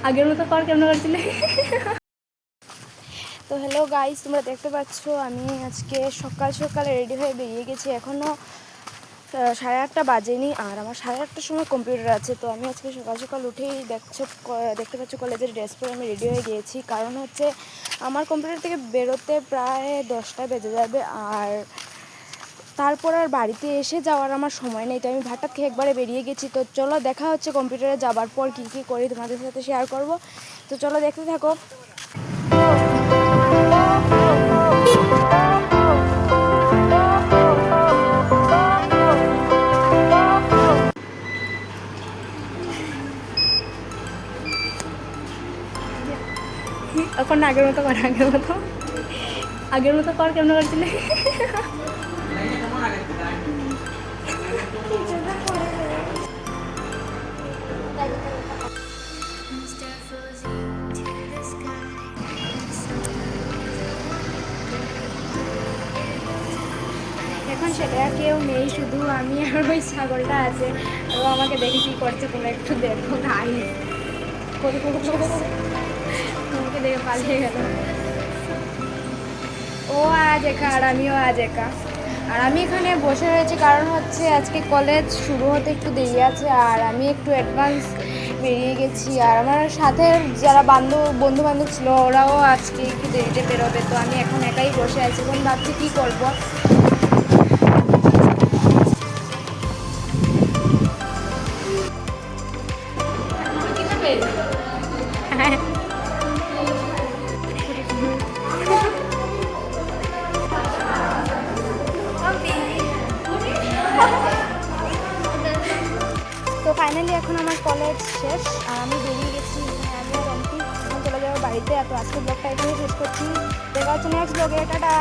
আগের মতো কর কেমন করছিলে। তো হ্যালো গাইস, তোমরা দেখতে পাচ্ছ আমি আজকে সকাল সকালে রেডি হয়ে বেরিয়ে গেছি। এখনও 8:30 বাজেনি আর আমার 8:30টার সময় কম্পিউটার আছে। তো আমি আজকে সকাল সকাল উঠেই দেখতে পাচ্ছ কলেজের ড্রেস পরে আমি রেডি হয়ে গিয়েছি। কারণ হচ্ছে আমার কম্পিউটার থেকে বেরোতে প্রায় 10টা বেজে যাবে, আর তারপর আর বাড়িতে এসে যাওয়ার আমার সময় নেই। তো আমি ভাতটা খেয়ে একবারে বেরিয়ে গেছি। তো চলো দেখা হচ্ছে কম্পিউটারে যাবার পর কী কী করি তোমাদের সাথে শেয়ার করব। তো চলো দেখতে থাকো। এখন আগের মতো কর, আগের মতো কর কেমন করছিলে। এখন সেটা কেউ নেই, শুধু আমি আর ওই ছাগলটা আছে। ও আমাকে দেখে কি করছে তোমরা একটু দেখো গাইস। তোমাকে দেখে পালিয়ে গেল। ও আজ একা আর আমিও আজ একা। আর আমি এখানে বসে রয়েছি কারণ হচ্ছে আজকে কলেজ শুরু হতে একটু দেরি আছে, আর আমি একটু অ্যাডভান্স বেরিয়ে গেছি। আর আমার সাথে যারা বন্ধু বান্ধব ছিল ওরাও আজকে একটু দেরিতে বেরোবে। তো আমি এখন একাই বসে আছি, এখন ভাবছি কী করবো। হ্যাঁ, তো ফাইনালি এখন আমার কলেজ শেষ আর আমি বেরিয়ে গেছি। আমি আর অন্তি এখন চলে যাবো বাড়িতে। এত আজকে ব্লগটা এখানে শেষ করছি। দেখা হচ্ছে নেক্সট ব্লগে। টাটা।